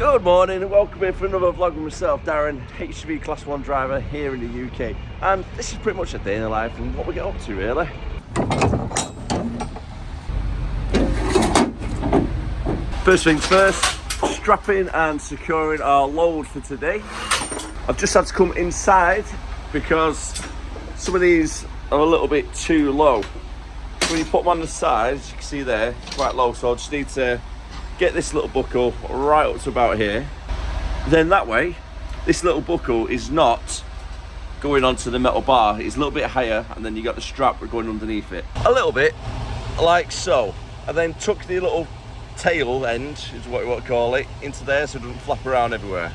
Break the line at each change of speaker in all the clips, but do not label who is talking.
Good morning and welcome in for another vlog with myself, Darren, HGV Class 1 driver here in the UK. And this is pretty much a day in the life and what we get up to really. First things first, strapping and securing our load for today. I've just had to come inside because some of these are a little bit too low. So when you put them on the side, as you can see there, it's quite low, so I just need to get this little buckle right up to about here. Then that way, this little buckle is not going onto the metal bar. It's a little bit higher, and then you got the strap going underneath it. A little bit, like so. And then tuck the little tail end, is what you want to call it, into there so it doesn't flap around everywhere.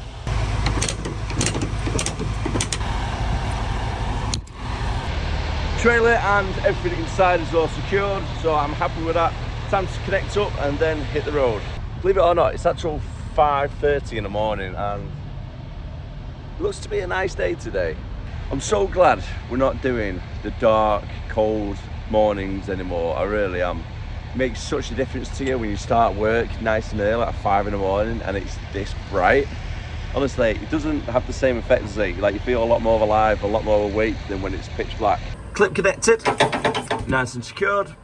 Trailer and everything inside is all secured, so I'm happy with that. Time to connect up and then hit the road. Believe it or not, it's actual 5:30 in the morning and it looks to be a nice day today. I'm so glad we're not doing the dark, cold mornings anymore. I really am. It makes such a difference to you when you start work nice and early, like 5 in the morning, and it's this bright. Honestly, it doesn't have the same effect as it. Like, you feel a lot more alive, a lot more awake than when it's pitch black. Clip connected, nice and secured.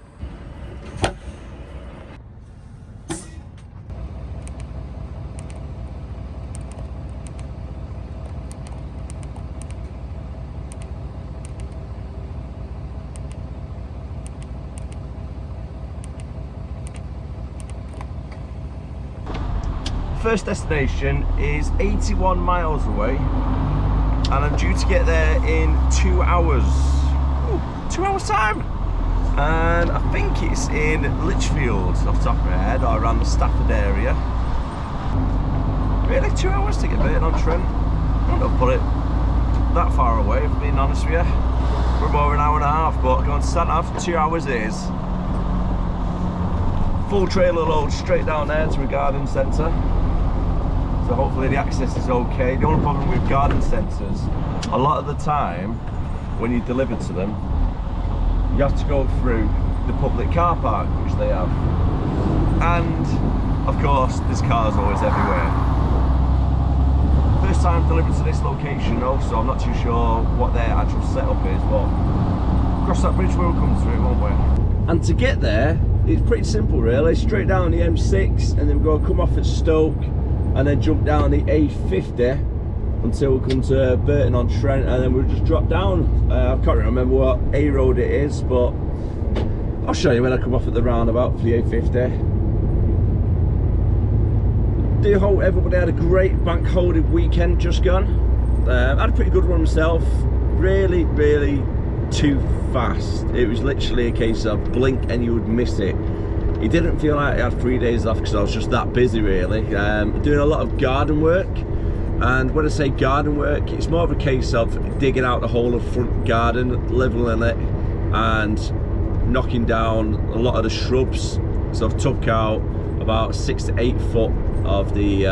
First destination is 81 miles away and I'm due to get there in 2 hours. Ooh, 2 hours time. And I think it's in Lichfield off the top of my head, or around the Stafford area. Really, 2 hours to get Burton on Trent? I don't know if I'll put it that far away, if I'm being honest with you. We're over an hour and a half, but going to stand off 2 hours it is. Full trailer load straight down there to a garden centre. So hopefully the access is okay. The only problem with garden centres, a lot of the time when you deliver to them, you have to go through the public car park, which they have. And of course, there's cars always everywhere. First time delivered to this location though, so I'm not too sure what their actual setup is, but cross that bridge when we come through, won't we? And to get there, it's pretty simple really. Straight down the M6 and then we're going to come off at Stoke and then jump down the A50 until we come to Burton on Trent, and then we'll just drop down. I can't remember what A road it is, but I'll show you when I come off at the roundabout for the A50. Do hope everybody had a great bank holiday weekend just gone. I had a pretty good one myself. Really too fast. It was literally a case of blink and you would miss it. It didn't feel like I had 3 days off because I was just that busy really. Doing a lot of garden work, and when I say garden work, it's more of a case of digging out the whole of front garden, levelling it and knocking down a lot of the shrubs. So I've took out about 6 to 8 foot of the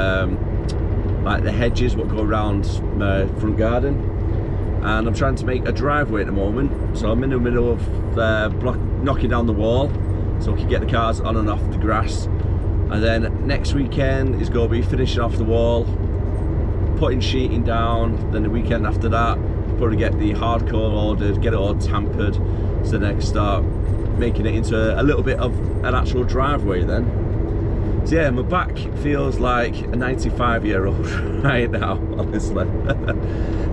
like the hedges what go around my front garden, and I'm trying to make a driveway at the moment, so I'm in the middle of knocking down the wall so we can get the cars on and off the grass. And then next weekend is going to be finishing off the wall, putting sheeting down. Then the weekend after that, probably get the hardcore ordered, get it all tampered, so then I can start making it into a little bit of an actual driveway then. So yeah, my back feels like a 95-year-old right now, honestly.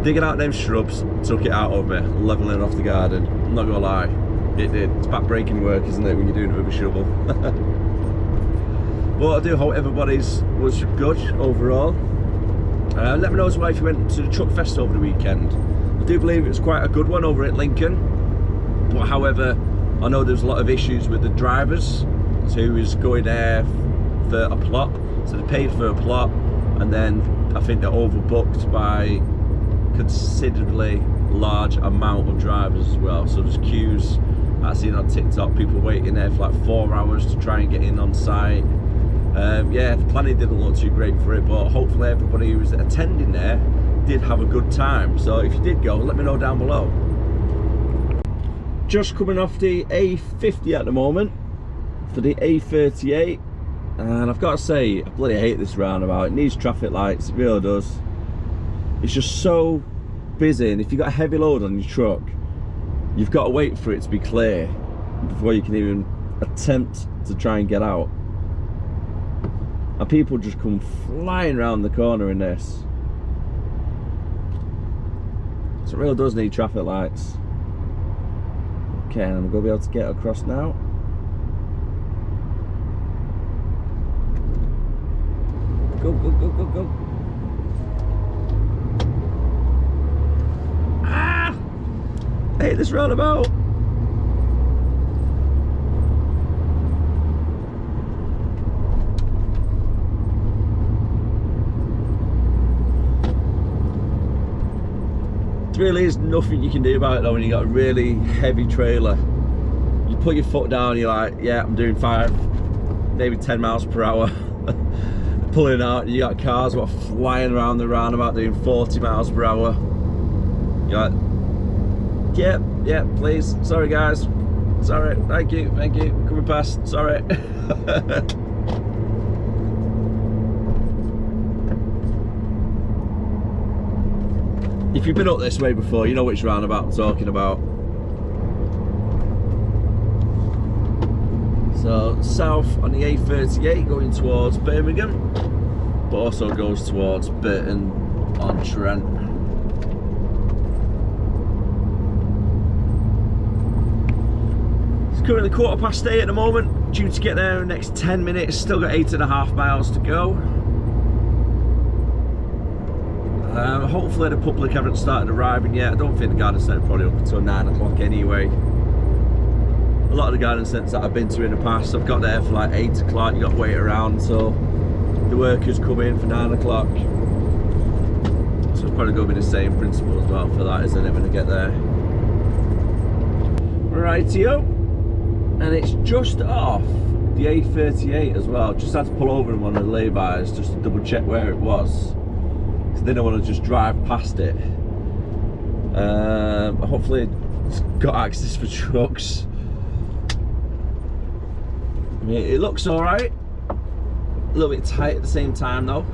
Digging out them shrubs took it out of me, levelling off the garden. I'm not gonna lie, it did. It's back-breaking work, isn't it, when you're doing it with a shovel? But I do hope everybody's was good overall. Let me know as well if you went to the Truck Fest over the weekend. I do believe it was quite a good one over at Lincoln. But however, I know there's a lot of issues with the drivers who was going there for a plot. So they paid for a plot, and then I think they're overbooked by considerably large amount of drivers as well. So there's queues. I've seen on TikTok people waiting there for like 4 hours to try and get in on site. Yeah, the planning didn't look too great for it, but hopefully everybody who was attending there did have a good time. So if you did go, let me know down below. Just coming off the A50 at the moment for the A38. And I've got to say, I bloody hate this roundabout. It needs traffic lights, it really does. It's just so busy, and if you've got a heavy load on your truck, you've got to wait for it to be clear before you can even attempt to try and get out. And people just come flying around the corner in this. So it really does need traffic lights. Okay, and I'm going to be able to get across now. Go, go, go, go, go. Ah! I hate this roundabout. There really is nothing you can do about it though when you got a really heavy trailer. You put your foot down, you're like, yeah, I'm doing 5, maybe 10 miles per hour. Pulling out, and you got cars that are flying around the roundabout doing 40 miles per hour. You're like, yeah, please, sorry guys, sorry, thank you, coming past, sorry. If you've been up this way before, you know which roundabout I'm talking about. So south on the A38 going towards Birmingham, but also goes towards Burton on Trent. It's currently 8:15 at the moment, due to get there in the next 10 minutes, still got 8.5 miles to go. Hopefully the public haven't started arriving yet. I don't think the garden centre probably up until 9 o'clock anyway. A lot of the garden centres that I've been to in the past, I've got there for like 8 o'clock, you got to wait around till the workers come in for 9 o'clock. So it's probably going to be the same principle as well for that, isn't it, when I get there. Rightio. And it's just off the A38 as well. Just had to pull over in one of the laybys just to double check where it was. Because I didn't want to just drive past it. Hopefully it's got access for trucks. I mean, it looks alright. A little bit tight at the same time though.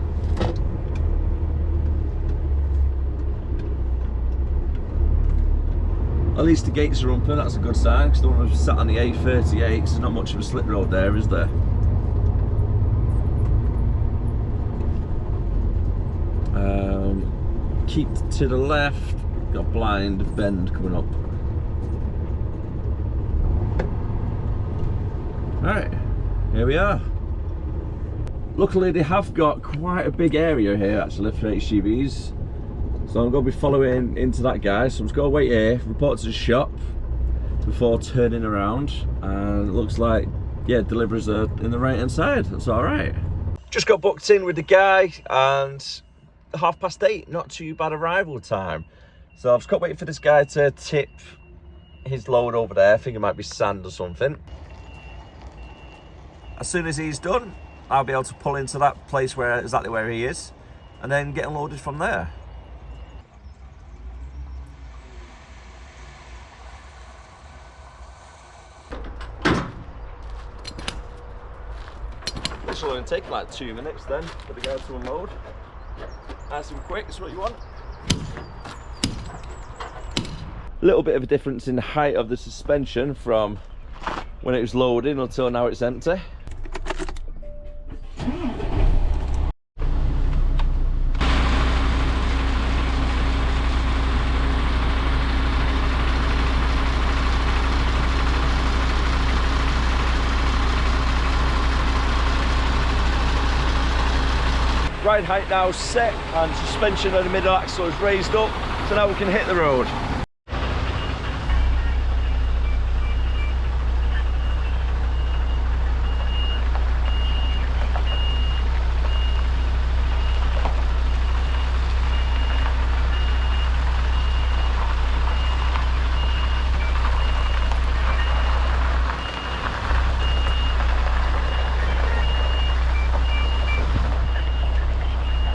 At least the gates are open, that's a good sign, because I don't want to be sat on the A38, because there's not much of a slip road there, is there? Keep to the left, got blind bend coming up. Alright, here we are. Luckily they have got quite a big area here actually for HGVs. So I'm going to be following into that guy, so I'm just going to wait here, report to the shop before turning around, and it looks like, yeah, deliveries are in the right hand side, that's alright. Just got booked in with the guy, and 8:30, not too bad arrival time. So I've just got to wait for this guy to tip his load over there, I think it might be sand or something. As soon as he's done, I'll be able to pull into that place where exactly where he is, and then get unloaded from there. This will only take like 2 minutes then for the guy to unload. Nice and quick, that's what you want. A little bit of a difference in the height of the suspension from when it was loading until now it's empty. Ride height now set, and suspension of the middle axle is raised up, so now we can hit the road.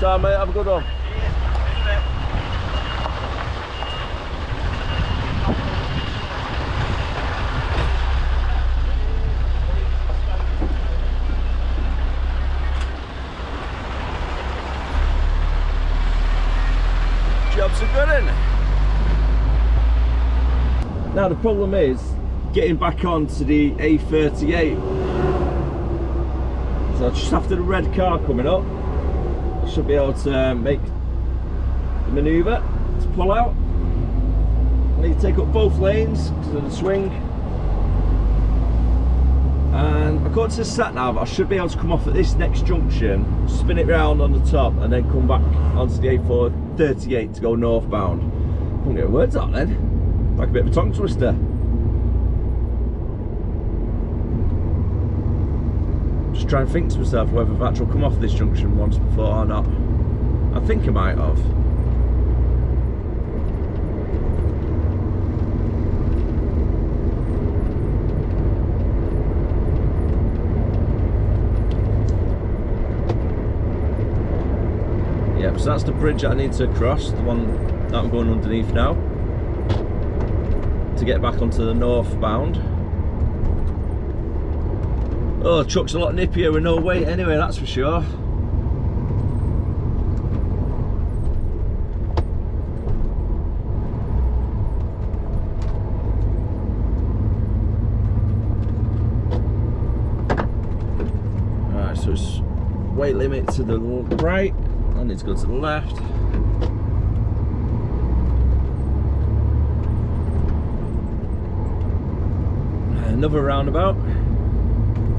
Ciao mate, have a good one. job's a good one. Now the problem is getting back onto the A38. So just after the red car coming up, I should be able to make the manoeuvre to pull out. I need to take up both lanes because of the swing. And according to the sat nav, I should be able to come off at this next junction, spin it round on the top, and then come back onto the A438 to go northbound. I couldn't get words out then. Like a bit of a tongue twister. Just trying to think to myself whether I've actually come off this junction once before or not. I think I might have. Yep, so that's the bridge that I need to cross, the one that I'm going underneath now, to get back onto the northbound. Oh, the truck's a lot nippier with no weight anyway, that's for sure. Alright, so it's weight limit to the right. I need to go to the left. Another roundabout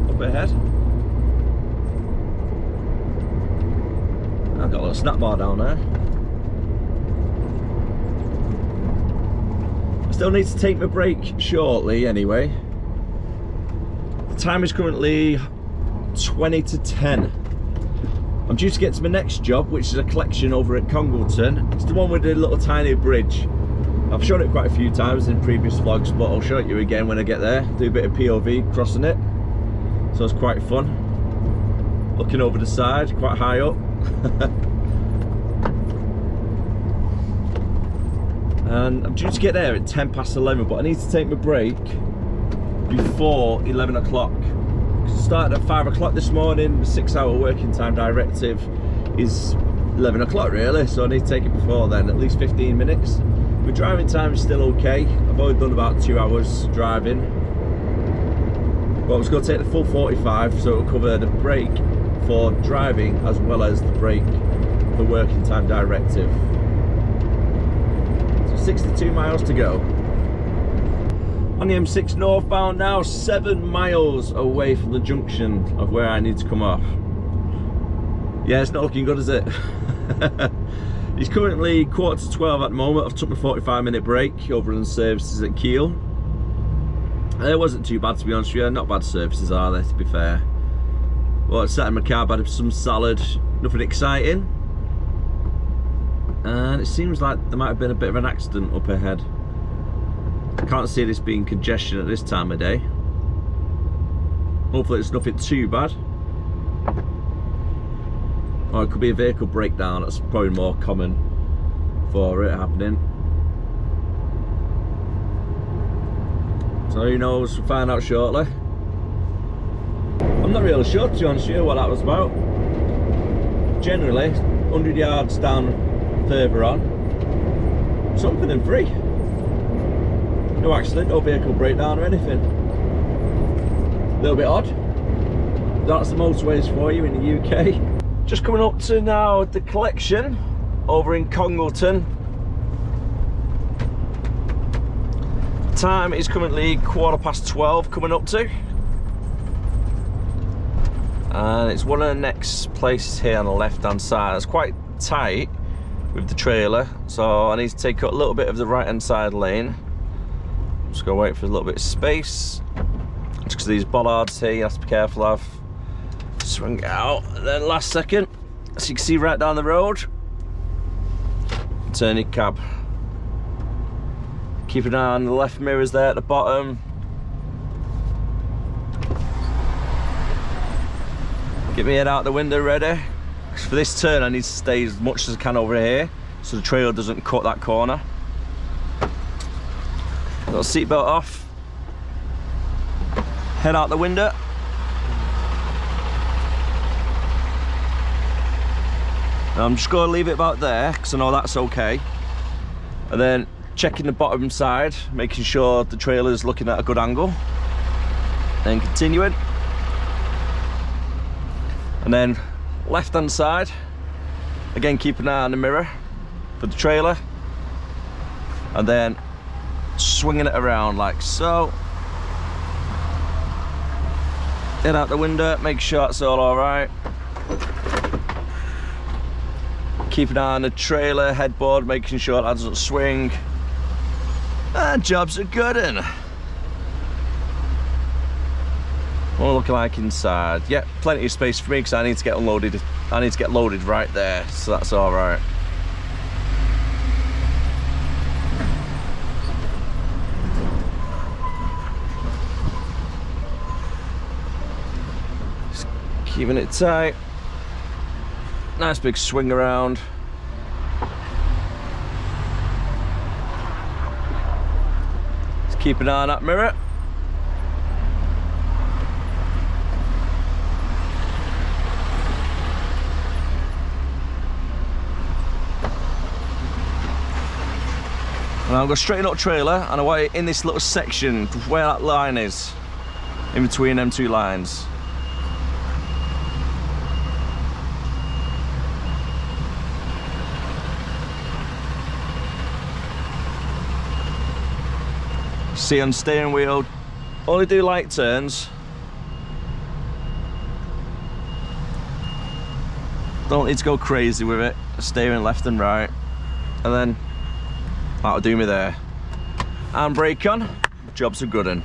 up ahead. I've got a little snap bar down there. I still need to take my break shortly anyway. The time is currently 20 to 10. I'm due to get to my next job, which is a collection over at Congleton. It's the one with the little tiny bridge. I've shown it quite a few times in previous vlogs, but I'll show it you again when I get there. Do a bit of POV crossing it. So it's quite fun. Looking over the side, quite high up. And I'm due to get there at 10 past 11, but I need to take my break before 11 o'clock. Started at 5 o'clock this morning. The 6-hour working time directive is 11 o'clock really, so I need to take it before then, at least 15 minutes. My driving time is still okay. I've only done about 2 hours driving, but I was going to take the full 45, so it'll cover the break for driving as well as the break for working time directive. So 62 miles to go. On the M6 northbound now, 7 miles away from the junction of where I need to come off. Yeah, it's not looking good, is it? It's currently 11:45 at the moment. I've took my 45-minute break over in the services at Kiel. It wasn't too bad, to be honest with you. Not bad services, are they, to be fair? Well, I sat in my car, had some salad, nothing exciting. And it seems like there might have been a bit of an accident up ahead. I can't see this being congestion at this time of day. Hopefully it's nothing too bad. Or it could be a vehicle breakdown. That's probably more common for it happening. So who knows, we'll find out shortly. I'm not really sure, to be honest with you, what that was about. Generally, 100 yards down further on, something and free. No accident, no vehicle breakdown or anything. A little bit odd. That's the motorways for you in the UK. Just coming up to now the collection over in Congleton. Time is currently 12:15 coming up to. And it's one of the next places here on the left hand side. It's quite tight with the trailer, so I need to take up a little bit of the right hand side lane. Just gotta wait for a little bit of space. Just because these bollards here you have to be careful of. Swing it out, and then last second, as you can see right down the road, turn your cab. Keep an eye on the left mirrors there at the bottom. Get my head out the window ready. For this turn I need to stay as much as I can over here so the trailer doesn't cut that corner. Little seatbelt off. Head out the window. I'm just going to leave it about there because I know that's okay. And then checking the bottom side, making sure the trailer's looking at a good angle. Then continuing. And then left hand side, again keep an eye on the mirror for the trailer. And then swinging it around like so. Head out the window, make sure it's all alright. Keep an eye on the trailer headboard, making sure that doesn't swing. And jobs are good. What do I look like inside? Yeah, plenty of space for me because I need to get unloaded. I need to get loaded right there, so that's alright. Keeping it tight. Nice big swing around. Just keep an eye on that mirror. And I'll go straighten up trailer, and I want it in this little section where that line is, in between them two lines. See on steering wheel, only do light turns. Don't need to go crazy with it. Steering left and right, and then that'll do me there. And brake on, job's a good one.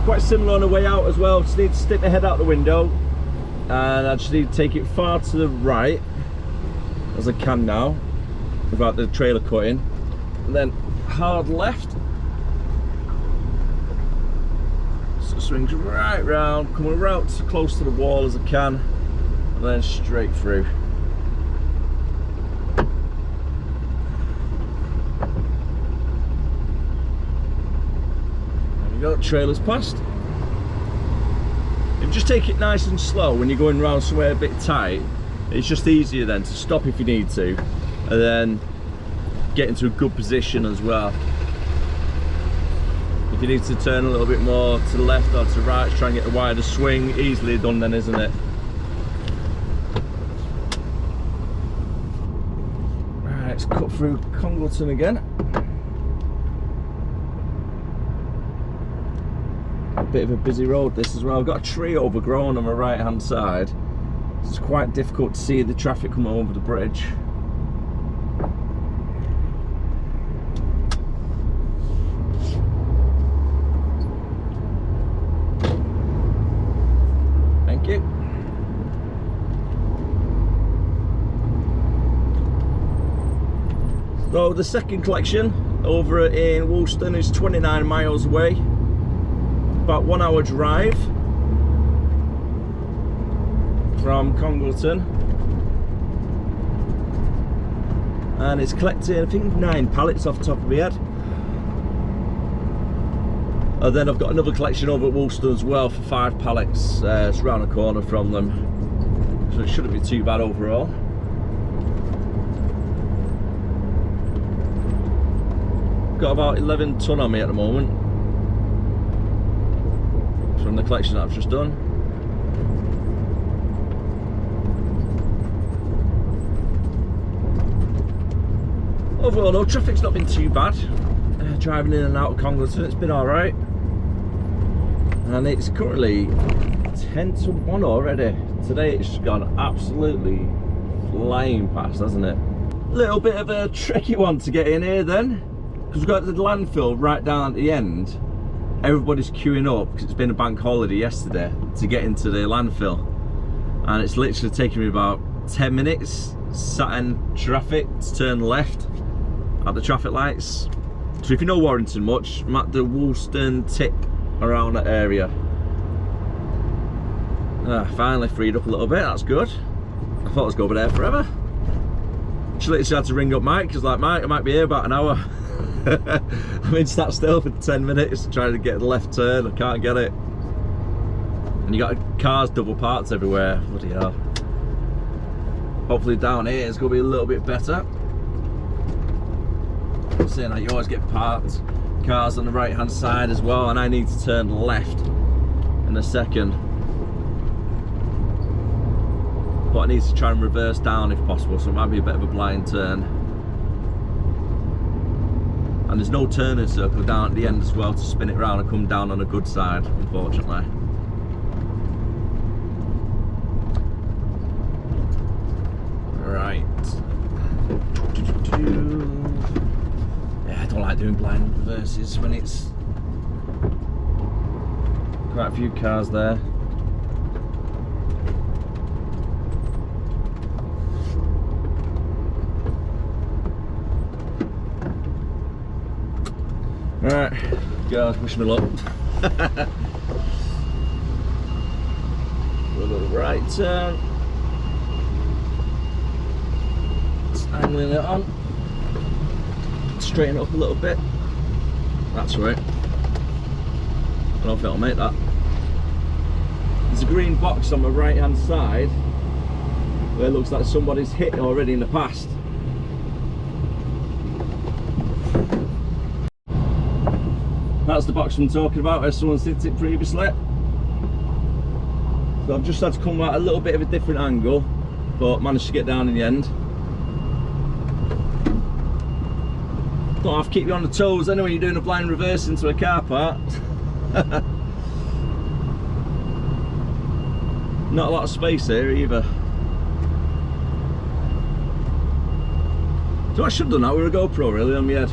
Quite similar on the way out as well. Just need to stick my head out the window, and I just need to take it far to the right as I can now without the trailer cutting, and then hard left, so it swings right round, coming right as close to the wall as I can, and then straight through. There we go, trailer's passed. If you just take it nice and slow when you're going around somewhere a bit tight, it's just easier then to stop if you need to, and then get into a good position as well. If you need to turn a little bit more to the left or to the right, try and get a wider swing, easily done then, isn't it? Right, let's cut through Congleton again. A bit of a busy road this as well. I've got a tree overgrown on my right hand side. It's quite difficult to see the traffic coming over the bridge. Thank you. So the second collection over in Woolston is 29 miles away. About 1 hour drive from Congleton, and it's collecting I think 9 pallets off the top of my head. And then I've got another collection over at Woolston as well for 5 pallets. It's around the corner from them, so it shouldn't be too bad overall. Got about 11 ton on me at the moment from the collection that I've just done. Overall though, traffic's not been too bad. Driving in and out of Congleton, it's been alright. And it's currently 10 to 1 already. Today it's gone absolutely flying past, hasn't it? Little bit of a tricky one to get in here then, because we've got the landfill right down at the end. Everybody's queuing up because it's been a bank holiday yesterday to get into the landfill, and it's literally taken me about 10 minutes sat in traffic to turn left at the traffic lights. So if you know Warrington much, I'm at the Woolston tip around that area. Finally freed up a little bit, that's good. I thought I was going over there forever. She literally had to ring up Mike, because like, Mike, I might be here about an hour. I'm in sat still for 10 minutes trying to get the left turn, I can't get it. And you got cars double parked everywhere, bloody hell. Hopefully down here it's going to be a little bit better. I'm saying that you always get parked cars on the right hand side as well, and I need to turn left in a second. But I need to try and reverse down if possible, so it might be a bit of a blind turn. And there's no turning circle down at the end as well to spin it around and come down on a good side, unfortunately. Right. Yeah, I don't like doing blind reverses when it's quite a few cars there. Right, God, wish me luck. A little right turn. Just angling it on. Straighten it up a little bit. That's right. I don't think I'll make that. There's a green box on my right hand side where it looks like somebody's hit already in the past. That's the box I'm talking about where someone's hit it previously. So I've just had to come at a little bit of a different angle, but managed to get down in the end. Don't have to keep you on the toes anyway when you're doing a blind reverse into a car park. Not a lot of space here either. So I should have done that with a GoPro really on my head.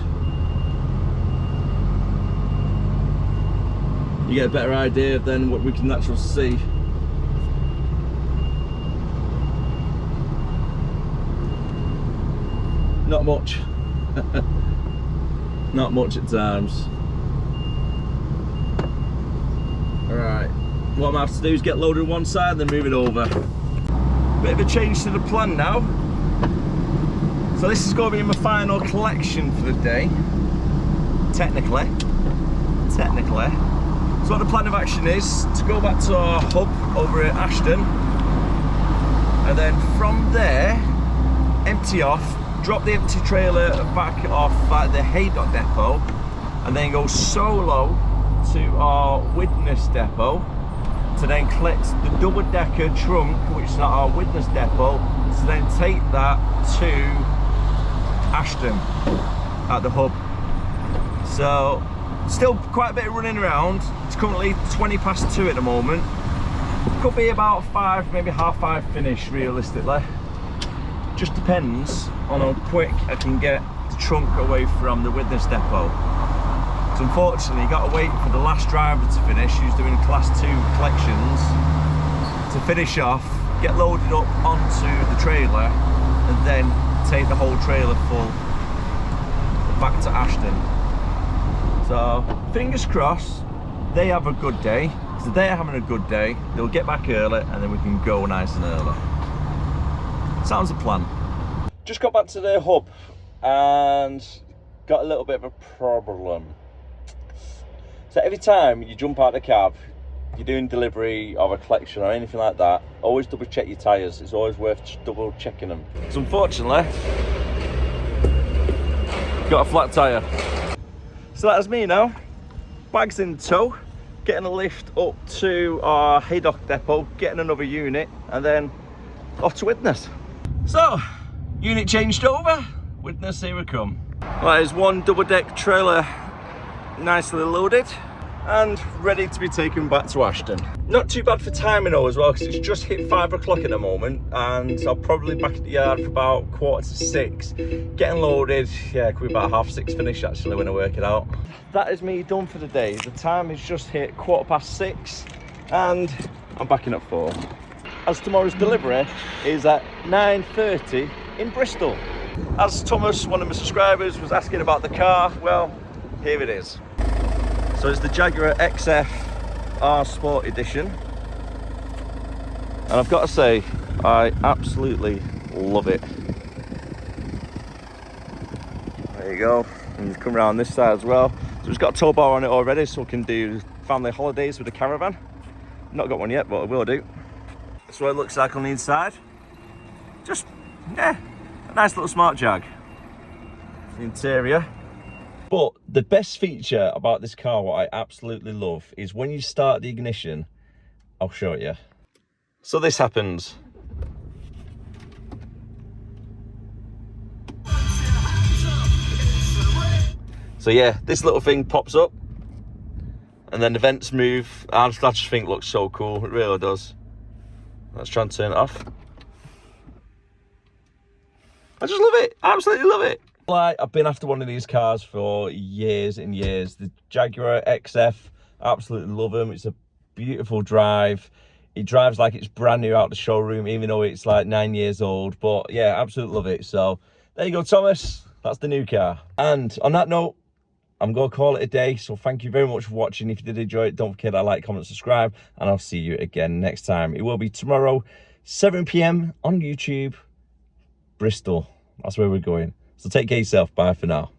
You get a better idea of then what we can actually see. Not much. Not much at times. Alright, what I'm gonna have to do is get loaded on one side, then move it over. Bit of a change to the plan now. So this is going to be my final collection for the day. Technically. So what the plan of action is to go back to our hub over at Ashton, and then from there empty off, drop the empty trailer back off at the Haydock depot, and then go solo to our Widnes depot to then collect the double-decker trunk, which is at our Widnes depot, to then take that to Ashton at the hub. So still quite a bit of running around. It's currently 20 past 2 at the moment. Could be about 5, maybe half 5 finish realistically. Just depends on how quick I can get the trunk away from the Widnes depot. So unfortunately you got to wait for the last driver to finish, who's doing class 2 collections, to finish off, get loaded up onto the trailer, and then take the whole trailer full back to Ashton. So fingers crossed they have a good day. So they're having a good day, they'll get back early and then we can go nice and early. Sounds a plan. Just got back to the hub and got a little bit of a problem. So every time you jump out of the cab, you're doing delivery of a collection or anything like that, always double check your tyres. It's always worth double checking them. So unfortunately, got a flat tyre. So that's me now, bags in tow, getting a lift up to our Haydock depot, getting another unit, and then off to Widnes. So, unit changed over, Widnes, here we come. Well, there's one double deck trailer nicely loaded and ready to be taken back to Ashton. Not too bad for timing though as well, because it's just hit 5 o'clock at the moment, and I'll probably be back at the yard for about 5:45. Getting loaded, yeah, it could be about 6:30 finish actually when I work it out. That is me done for the day. The time is just hit 6:15 and I'm back in at 4. As tomorrow's delivery is at 9:30 in Bristol. As Thomas, one of my subscribers, was asking about the car, well, here it is. So it's the Jaguar XF R Sport Edition, and I've got to say I absolutely love it. There you go. And you come around this side as well. So it's got a tow bar on it already, so we can do family holidays with the caravan. Not got one yet, but I will do. That's what it looks like on the inside. Just, yeah, a nice little smart Jag. The interior. But the best feature about this car, what I absolutely love, is when you start the ignition, I'll show you. So this happens. So yeah, this little thing pops up and then the vents move. I just think it looks so cool, it really does. Let's try and turn it off. I just love it, I absolutely love it. Like, I've been after one of these cars for years and years. The Jaguar XF, absolutely love them. It's a beautiful drive. It drives like it's brand new out the showroom, even though it's like 9 years old. But yeah, absolutely love it. So there you go, Thomas. That's the new car. And on that note, I'm going to call it a day. So thank you very much for watching. If you did enjoy it, don't forget to like, comment, subscribe. And I'll see you again next time. It will be tomorrow, 7 p.m. on YouTube, Bristol. That's where we're going. So take care of yourself. Bye for now.